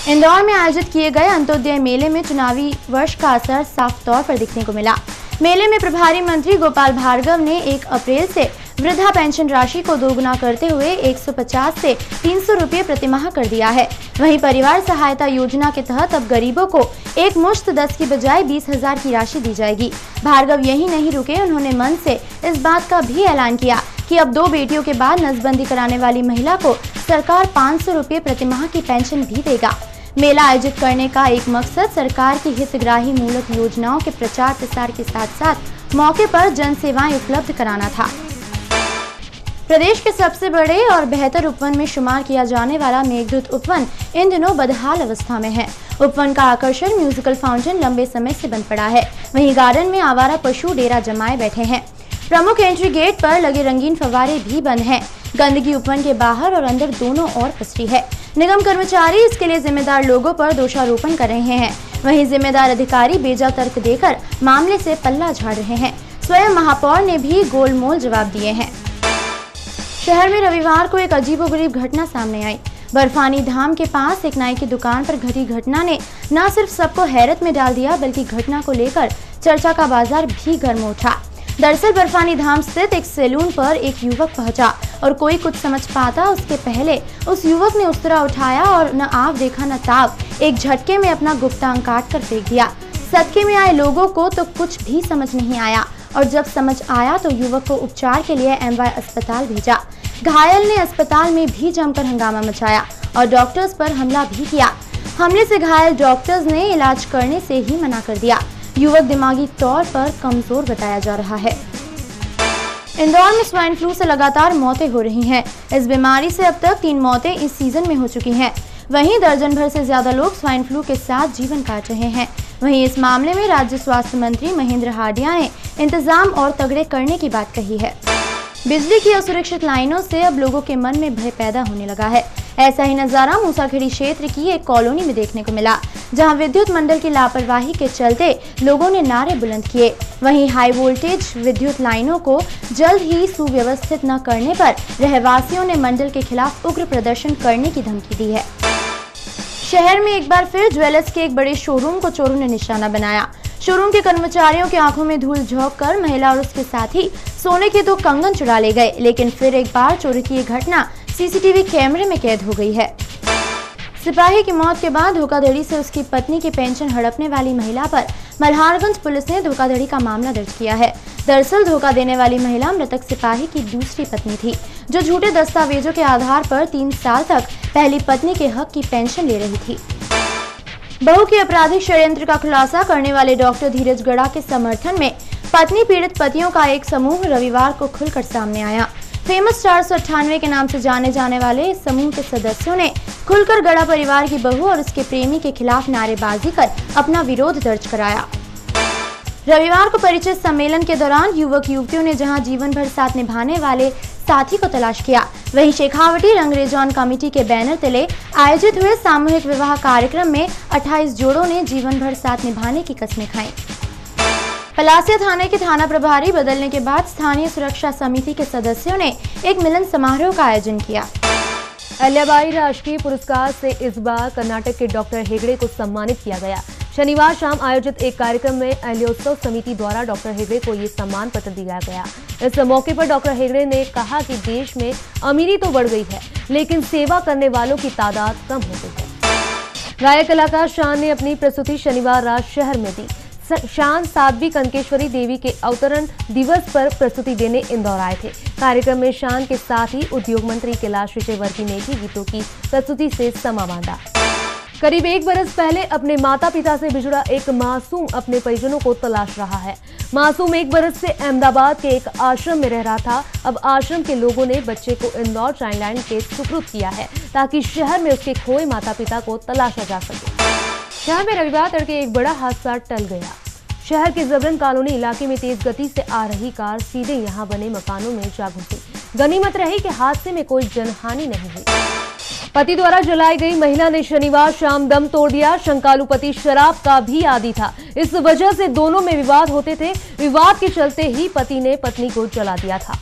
इंदौर में आयोजित किए गए अंत्योदय मेले में चुनावी वर्ष का असर साफ तौर पर दिखने को मिला। मेले में प्रभारी मंत्री गोपाल भार्गव ने 1 अप्रैल से वृद्धा पेंशन राशि को दोगुना करते हुए 150 से 300 रुपये प्रतिमाह कर दिया है। वहीं परिवार सहायता योजना के तहत अब गरीबों को एक मुश्त 10 की बजाय 20,000 की राशि दी जाएगी। भार्गव यही नहीं रुके, उन्होंने मन से इस बात का भी ऐलान किया कि अब 2 बेटियों के बाद नसबंदी कराने वाली महिला को सरकार 500 रुपये प्रतिमाह की पेंशन भी देगा। मेला आयोजित करने का एक मकसद सरकार की हितग्राही मूलक योजनाओं के प्रचार प्रसार के साथ साथ मौके पर जन सेवाएं उपलब्ध कराना था। प्रदेश के सबसे बड़े और बेहतर उपवन में शुमार किया जाने वाला मेघदूत उपवन इन दिनों बदहाल अवस्था में है। उपवन का आकर्षण म्यूजिकल फाउंटेन लंबे समय से बंद पड़ा है। वहीं गार्डन में आवारा पशु डेरा जमाए बैठे हैं। प्रमुख एंट्री गेट पर लगे रंगीन फव्वारे भी बंद हैं। गंदगी उपवन के बाहर और अंदर दोनों ओर पसरी है। निगम कर्मचारी इसके लिए जिम्मेदार लोगों पर दोषारोपण कर रहे हैं। वहीं जिम्मेदार अधिकारी बेजा तर्क देकर मामले से पल्ला झाड़ रहे हैं। स्वयं महापौर ने भी गोलमोल जवाब दिए हैं। शहर में रविवार को एक अजीबोगरीब घटना सामने आई। बर्फानी धाम के पास एक नाई की दुकान पर घटी घटना ने न सिर्फ सबको हैरत में डाल दिया, बल्कि घटना को लेकर चर्चा का बाजार भी गर्म उठा। दरअसल बर्फानी धाम स्थित एक सैलून पर एक युवक पहुंचा और कोई कुछ समझ पाता उसके पहले उस युवक ने उस्तरा उठाया और न आव देखा न ताव, एक झटके में अपना गुप्तांग काट कर फेंक दिया। सदके में आए लोगों को तो कुछ भी समझ नहीं आया और जब समझ आया तो युवक को उपचार के लिए MY अस्पताल भेजा। घायल ने अस्पताल में भी जमकर हंगामा मचाया और डॉक्टर्स पर हमला भी किया। हमले से घायल डॉक्टर्स ने इलाज करने से ही मना कर दिया। युवक दिमागी तौर पर कमजोर बताया जा रहा है। इंदौर में स्वाइन फ्लू से लगातार मौतें हो रही हैं। इस बीमारी से अब तक 3 मौतें इस सीजन में हो चुकी हैं। वहीं दर्जन भर से ज्यादा लोग स्वाइन फ्लू के साथ जीवन काट रहे हैं। वहीं इस मामले में राज्य स्वास्थ्य मंत्री महेंद्र हांडिया ने इंतजाम और तगड़े करने की बात कही है। बिजली की असुरक्षित लाइनों से अब लोगों के मन में भय पैदा होने लगा है। ऐसा ही नजारा मूसाखेड़ी क्षेत्र की एक कॉलोनी में देखने को मिला, जहां विद्युत मंडल की लापरवाही के चलते लोगों ने नारे बुलंद किए। वहीं हाई वोल्टेज विद्युत लाइनों को जल्द ही सुव्यवस्थित न करने पर रहवासियों ने मंडल के खिलाफ उग्र प्रदर्शन करने की धमकी दी है। शहर में एक बार फिर ज्वेलर्स के एक बड़े शोरूम को चोरों ने निशाना बनाया। शोरूम के कर्मचारियों की आंखों में धूल झोंक कर महिला और उसके साथी सोने के 2 कंगन चुरा ले गए, लेकिन फिर एक बार चोरी की घटना CCTV कैमरे में कैद हो गई है। सिपाही की मौत के बाद धोखाधड़ी से उसकी पत्नी की पेंशन हड़पने वाली महिला पर मल्हारगंज पुलिस ने धोखाधड़ी का मामला दर्ज किया है। दरअसल धोखा देने वाली महिला मृतक सिपाही की दूसरी पत्नी थी, जो झूठे दस्तावेजों के आधार पर 3 साल तक पहली पत्नी के हक की पेंशन ले रही थी। बहू के आपराधिक षड्यंत्र का खुलासा करने वाले डॉक्टर धीरज गड़ा के समर्थन में पत्नी पीड़ित पतियों का एक समूह रविवार को खुलकर सामने आया। फेमस 498 के नाम से जाने जाने वाले इस समूह के सदस्यों ने खुलकर गड़ा परिवार की बहू और उसके प्रेमी के खिलाफ नारेबाजी कर अपना विरोध दर्ज कराया। रविवार को परिचय सम्मेलन के दौरान युवक युवतियों ने जहां जीवन भर साथ निभाने वाले साथी को तलाश किया, वहीं शेखावटी रंगरेजॉन कमेटी के बैनर तले आयोजित हुए सामूहिक विवाह कार्यक्रम में 28 जोड़ों ने जीवन भर साथ निभाने की कस्में खाई। पलासिया थाने के थाना प्रभारी बदलने के बाद स्थानीय सुरक्षा समिति के सदस्यों ने एक मिलन समारोह का आयोजन किया। अहिल्याबाई राष्ट्रीय पुरस्कार से इस बार कर्नाटक के डॉक्टर हेगड़े को सम्मानित किया गया। शनिवार शाम आयोजित एक कार्यक्रम में अहिल्यात्सव समिति द्वारा डॉक्टर हेगड़े को ये सम्मान पत्र दिया गया। इस मौके पर डॉक्टर हेगड़े ने कहा कि देश में अमीरी तो बढ़ गई है, लेकिन सेवा करने वालों की तादाद कम हो गई है। गायक कलाकार शान ने अपनी प्रस्तुति शनिवार रात शहर में दी। शान साध्वी कनकेश्वरी देवी के अवतरण दिवस पर प्रस्तुति देने इंदौर आए थे। कार्यक्रम में शान के साथ ही उद्योग मंत्री कैलाश विजयवर्गीय ने भी गीतों की प्रस्तुति से समा बांधा। करीब 1 बरस पहले अपने माता पिता से बिछड़ा एक मासूम अपने परिजनों को तलाश रहा है। मासूम 1 बरस से अहमदाबाद के एक आश्रम में रह रहा था। अब आश्रम के लोगों ने बच्चे को इंदौर चाइल्डलाइन के सुपुर्द किया है, ताकि शहर में उसके खोए माता पिता को तलाशा जा सके। शहर में रविवार तड़के एक बड़ा हादसा टल गया। शहर के जबरन कॉलोनी इलाके में तेज गति से आ रही कार सीधे यहां बने मकानों में जा घुसी। गनीमत रही कि हादसे में कोई जनहानि नहीं हुई। पति द्वारा जलाई गई महिला ने शनिवार शाम दम तोड़ दिया। शंकालु पति शराब का भी आदी था। इस वजह से दोनों में विवाद होते थे। विवाद के चलते ही पति ने पत्नी को जला दिया था।